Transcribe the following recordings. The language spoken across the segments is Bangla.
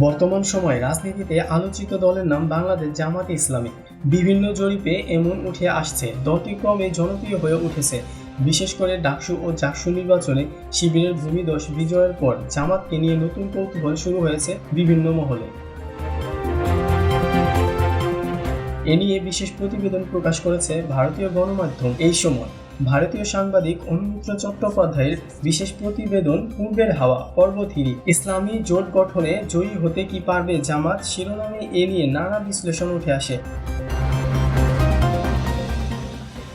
বর্তমান সময়ে রাজনীতিতে আলোচিত দলের নাম বাংলাদেশ জামাতে ইসলামী। বিভিন্ন জরিপে এমন উঠে আসছে, দলটি ক্রমে জনপ্রিয় হয়ে উঠেছে। বিশেষ করে ডাকসু ও জাকসু নির্বাচনে শিবিরের ভূমিধস বিজয়ের পর জামাতকে নিয়ে নতুন কৌতূহল শুরু হয়েছে বিভিন্ন মহলে। এ নিয়ে বিশেষ প্রতিবেদন প্রকাশ করেছে ভারতীয় গণমাধ্যম। এই সময় ভারতীয় সাংবাদিক অনুমিত্র চট্টোপাধ্যায়ের বিশেষ প্রতিবেদন পূর্বের হাওয়া পর্ব 3 ইসলামী জোট গঠনে জয়ী হতে কি পারবে জামাত শিরোনামে এ নিয়ে নানা বিশ্লেষণ উঠে আসে।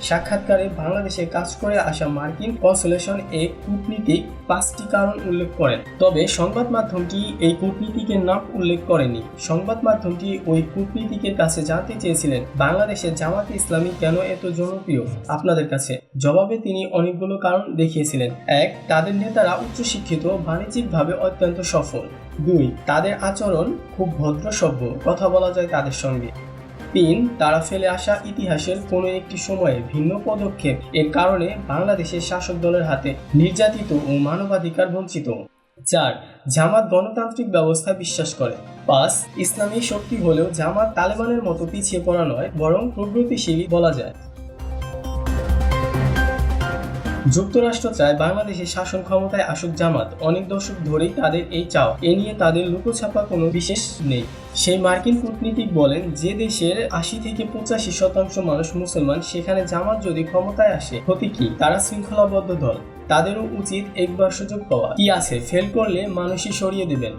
সাক্ষাৎকারে বাংলাদেশে কাজ করে আসা মার্কিন কনসুলেশন কূটনীতিক 5টি কারণ উল্লেখ করেন। তবে সংবাদ মাধ্যমটি এই কূটনীতিকের নাম উল্লেখ করেনি। সংবাদ মাধ্যমটি ওই কূটনীতিকের কাছে জানতে চেয়েছিলেন বাংলাদেশের জামাতে ইসলামী কেন এত জনপ্রিয় আপনাদের কাছে। জবাবে তিনি অনেকগুলো কারণ দেখিয়েছিলেন। 1. তাদের নেতারা উচ্চশিক্ষিত, বাণিজ্যিকভাবে অত্যন্ত সফল। 2. তাদের আচরণ খুব ভদ্রসভ্য, কথা বলা যায় তাদের সঙ্গে। 3. তারা ফেলে আসা ইতিহাসের কোনো একটি সময়ে ভিন্ন পদক্ষেপ, এর কারণে বাংলাদেশের শাসক দলের হাতে নির্যাতিত ও মানবাধিকার বঞ্চিত। 4. জামাত গণতান্ত্রিক ব্যবস্থা বিশ্বাস করে। 5. ইসলামী শক্তি হলেও জামাত তালেবানের মতো পিছিয়ে পড়া নয়, বরং প্রগতিশীল বলা যায়। যুক্তরাষ্ট্র চায় বাংলাদেশের শাসন ক্ষমতায় আসুক জামাত। অনেক দশক ধরেই তাদের এই চাও। এ নিয়ে তাদের লুকোছাপা কোনো বিশেষ নেই। সেই মার্কিন কূটনীতিক বলেন, যে দেশের 80 থেকে 85% মানুষ মুসলমান, সেখানে জামাত যদি ক্ষমতায় আসে ক্ষতি কি? তারা শৃঙ্খলাবদ্ধ দল, তাদেরও উচিত একবার সুযোগ পাওয়া। কি আছে, ফেল করলে মানুষই সরিয়ে দেবেন।